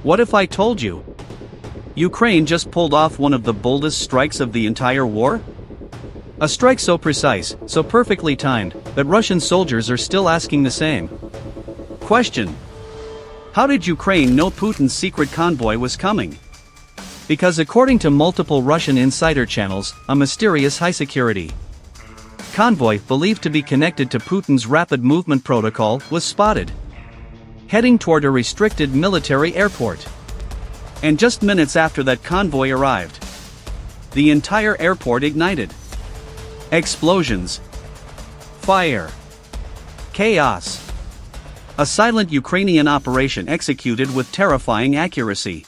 What if I told you? Ukraine just pulled off one of the boldest strikes of the entire war? A strike so precise, so perfectly timed, that Russian soldiers are still asking the same question. How did Ukraine know Putin's secret convoy was coming? Because according to multiple Russian insider channels, a mysterious high-security convoy, believed to be connected to Putin's rapid movement protocol, was spotted heading toward a restricted military airport. And just minutes after that convoy arrived, the entire airport ignited. Explosions, fire, chaos. A silent Ukrainian operation executed with terrifying accuracy.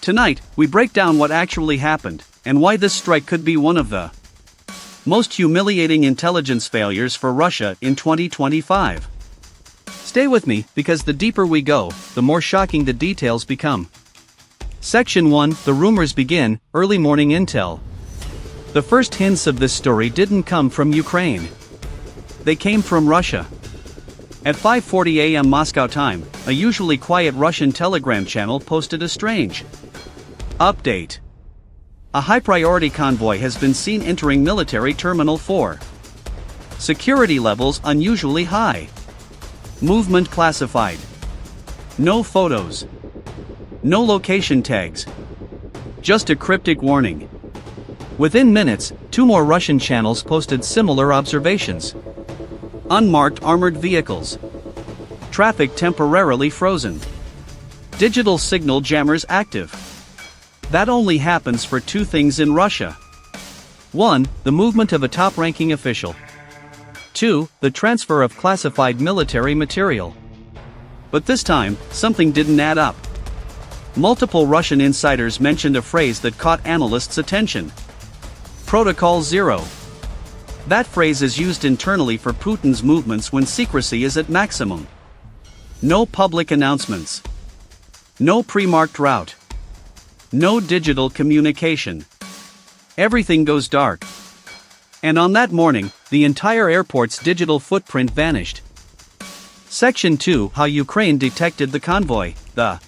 Tonight, we break down what actually happened, and why this strike could be one of the most humiliating intelligence failures for Russia in 2025. Stay with me, because the deeper we go, the more shocking the details become. Section 1, the rumors begin, early morning intel. The first hints of this story didn't come from Ukraine. They came from Russia. At 5:40 a.m. Moscow time, a usually quiet Russian Telegram channel posted a strange update. A high-priority convoy has been seen entering Military Terminal 4. Security levels unusually high. Movement classified. No photos. No location tags. Just a cryptic warning. Within minutes, 2 more Russian channels posted similar observations. Unmarked armored vehicles. Traffic temporarily frozen. Digital signal jammers active. That only happens for 2 things in Russia. 1. The movement of a top-ranking official. 2. The transfer of classified military material. But this time, something didn't add up. Multiple Russian insiders mentioned a phrase that caught analysts' attention. Protocol Zero. That phrase is used internally for Putin's movements when secrecy is at maximum. No public announcements. No pre-marked route. No digital communication. Everything goes dark. And on that morning, the entire airport's digital footprint vanished. Section 2, how Ukraine detected the convoy, the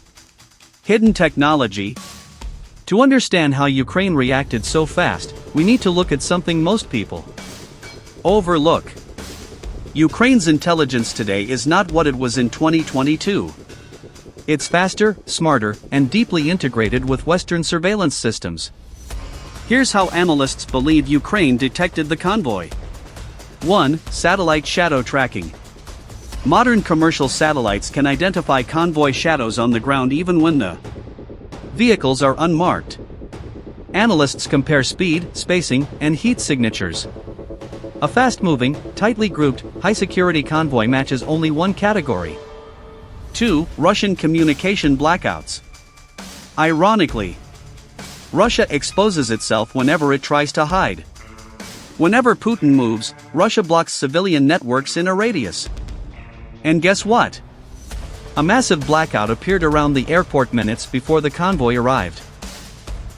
hidden technology. To understand how Ukraine reacted so fast, we need to look at something most people overlook. Ukraine's intelligence today is not what it was in 2022. It's faster, smarter, and deeply integrated with Western surveillance systems. Here's how analysts believe Ukraine detected the convoy. 1. Satellite shadow tracking. Modern commercial satellites can identify convoy shadows on the ground even when the vehicles are unmarked. Analysts compare speed, spacing, and heat signatures. A fast-moving, tightly grouped, high-security convoy matches only one category. 2. Russian communication blackouts. Ironically, Russia exposes itself whenever it tries to hide. Whenever Putin moves, Russia blocks civilian networks in a radius. And guess what? A massive blackout appeared around the airport minutes before the convoy arrived.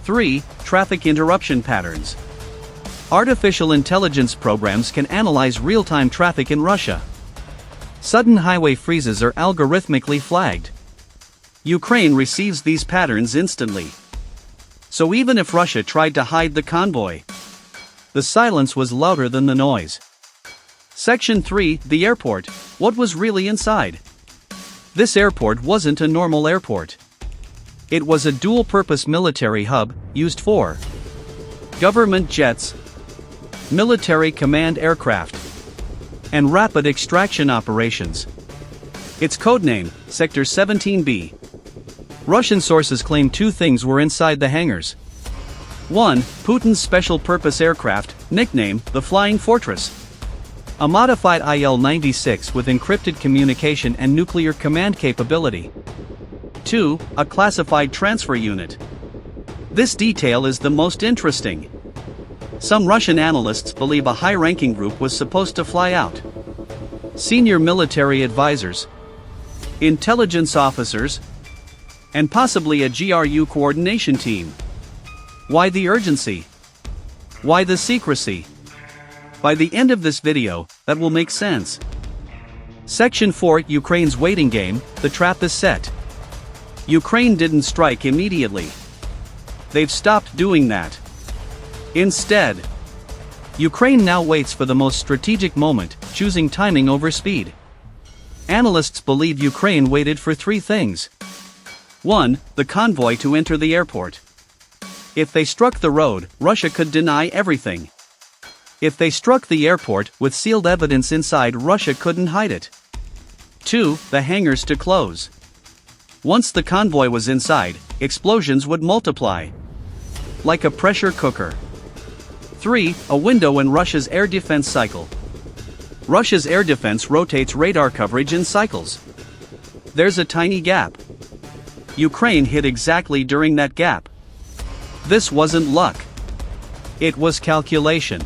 3. Traffic interruption patterns. Artificial intelligence programs can analyze real-time traffic in Russia. Sudden highway freezes are algorithmically flagged. Ukraine receives these patterns instantly. So even if Russia tried to hide the convoy, the silence was louder than the noise. Section 3, the airport. What was really inside? This airport wasn't a normal airport. It was a dual-purpose military hub, used for government jets, military command aircraft, and rapid extraction operations. Its codename, Sector 17B. Russian sources claim 2 things were inside the hangars. 1. Putin's special-purpose aircraft, nicknamed the Flying Fortress. A modified IL-96 with encrypted communication and nuclear command capability. 2. A classified transfer unit. This detail is the most interesting. Some Russian analysts believe a high-ranking group was supposed to fly out. Senior military advisors, intelligence officers, and possibly a GRU coordination team. Why the urgency? Why the secrecy? By the end of this video, that will make sense. Section 4, Ukraine's waiting game, the trap is set. Ukraine didn't strike immediately. They've stopped doing that. Instead, Ukraine now waits for the most strategic moment, choosing timing over speed. Analysts believe Ukraine waited for three things. 1. The convoy to enter the airport. If they struck the road, Russia could deny everything. If they struck the airport with sealed evidence inside, Russia couldn't hide it. 2. The hangars to close. Once the convoy was inside, explosions would multiply. Like a pressure cooker. 3. A window in Russia's air defense cycle. Russia's air defense rotates radar coverage in cycles. There's a tiny gap. Ukraine hit exactly during that gap. This wasn't luck. It was calculation.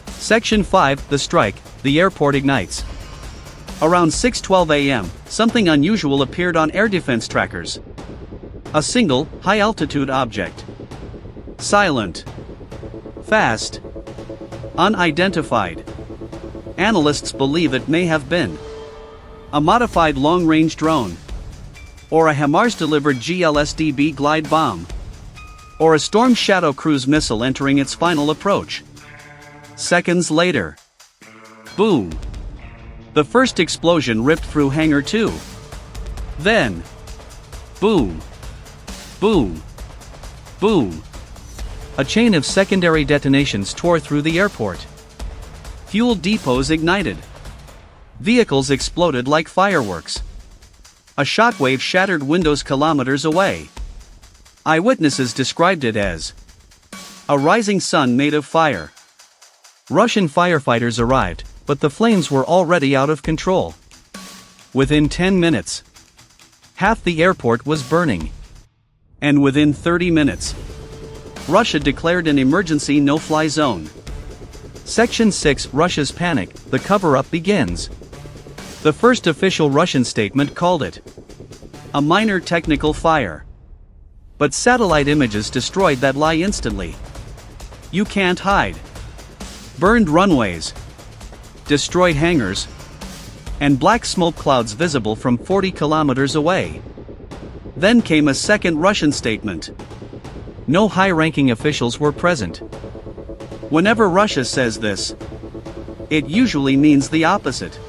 Section 5, the strike, the airport ignites. Around 6:12 a.m., something unusual appeared on air defense trackers. A single, high-altitude object. Silent. Fast. Unidentified. Analysts believe it may have been a modified long-range drone, or a HIMARS-delivered GLSDB glide bomb, or a Storm Shadow cruise missile entering its final approach. Seconds later. Boom. The first explosion ripped through Hangar 2. Then. Boom. Boom. Boom. A chain of secondary detonations tore through the airport. Fuel depots ignited. Vehicles exploded like fireworks. A shockwave shattered windows kilometers away. Eyewitnesses described it as a rising sun made of fire. Russian firefighters arrived, but the flames were already out of control. Within 10 minutes, half the airport was burning. And within 30 minutes, Russia declared an emergency no-fly zone. Section 6, Russia's panic, the cover-up begins. The first official Russian statement called it a minor technical fire. But satellite images destroyed that lie instantly. You can't hide. Burned runways, destroyed hangars, and black smoke clouds visible from 40 kilometers away. Then came a second Russian statement. No high-ranking officials were present. Whenever Russia says this, it usually means the opposite.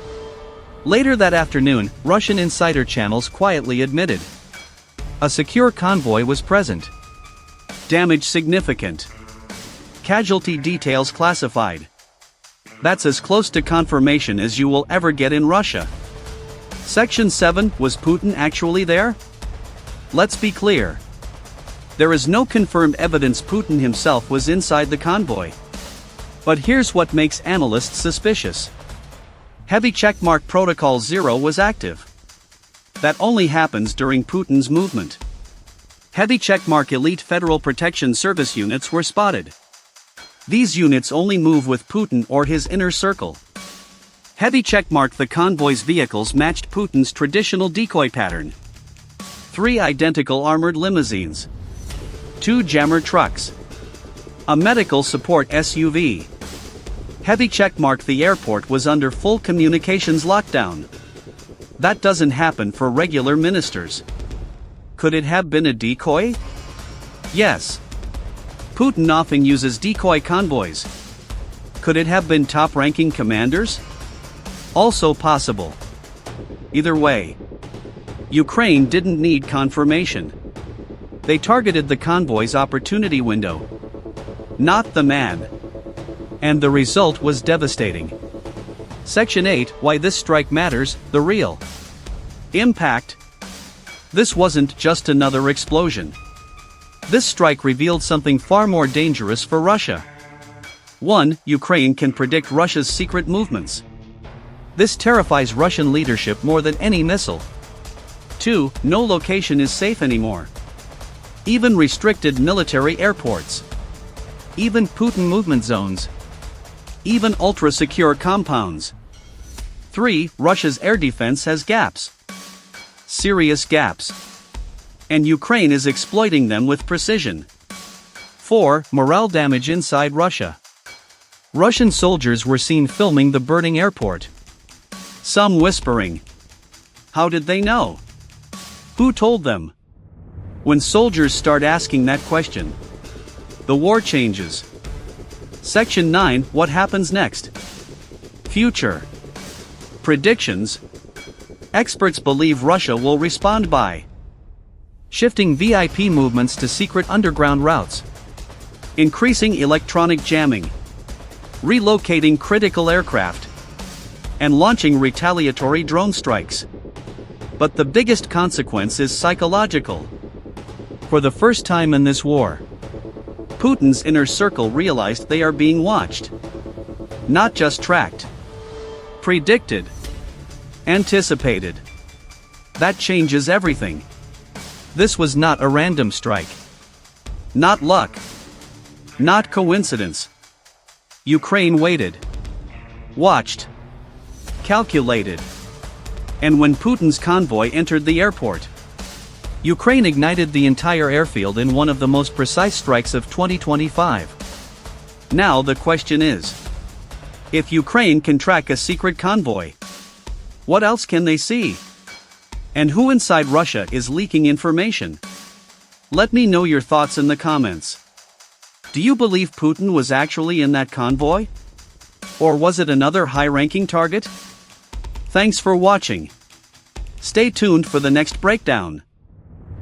Later that afternoon, Russian insider channels quietly admitted a secure convoy was present. Damage significant. Casualty details classified. That's as close to confirmation as you will ever get in Russia. Section 7, was Putin actually there? Let's be clear. There is no confirmed evidence Putin himself was inside the convoy. But here's what makes analysts suspicious. Heavy checkmark Protocol 0 was active. That only happens during Putin's movement. Heavy checkmark elite Federal Protection Service units were spotted. These units only move with Putin or his inner circle. Heavy checkmark the convoy's vehicles matched Putin's traditional decoy pattern. 3 identical armored limousines. 2 jammer trucks. A medical support SUV. Heavy checkmark the airport was under full communications lockdown. That doesn't happen for regular ministers. Could it have been a decoy? Yes. Putin often uses decoy convoys. Could it have been top-ranking commanders? Also possible. Either way, Ukraine didn't need confirmation. They targeted the convoy's opportunity window, not the man. And the result was devastating. Section 8, why this strike matters, the real impact. This wasn't just another explosion. This strike revealed something far more dangerous for Russia. 1. Ukraine can predict Russia's secret movements. This terrifies Russian leadership more than any missile. 2. No location is safe anymore. Even restricted military airports. Even Putin movement zones. Even ultra-secure compounds. 3. Russia's air defense has gaps. Serious gaps. And Ukraine is exploiting them with precision. 4. Morale damage inside Russia. Russian soldiers were seen filming the burning airport. Some whispering. How did they know? Who told them? When soldiers start asking that question, the war changes. Section 9: What happens next? Future predictions. Experts believe Russia will respond by shifting VIP movements to secret underground routes, increasing electronic jamming, relocating critical aircraft, and launching retaliatory drone strikes. But the biggest consequence is psychological. For the first time in this war, Putin's inner circle realized they are being watched. Not just tracked. Predicted. Anticipated. That changes everything. This was not a random strike. Not luck. Not coincidence. Ukraine waited. Watched. Calculated. And when Putin's convoy entered the airport, Ukraine ignited the entire airfield in one of the most precise strikes of 2025. Now the question is, if Ukraine can track a secret convoy, what else can they see? And who inside Russia is leaking information? Let me know your thoughts in the comments. Do you believe Putin was actually in that convoy? Or was it another high-ranking target? Thanks for watching. Stay tuned for the next breakdown.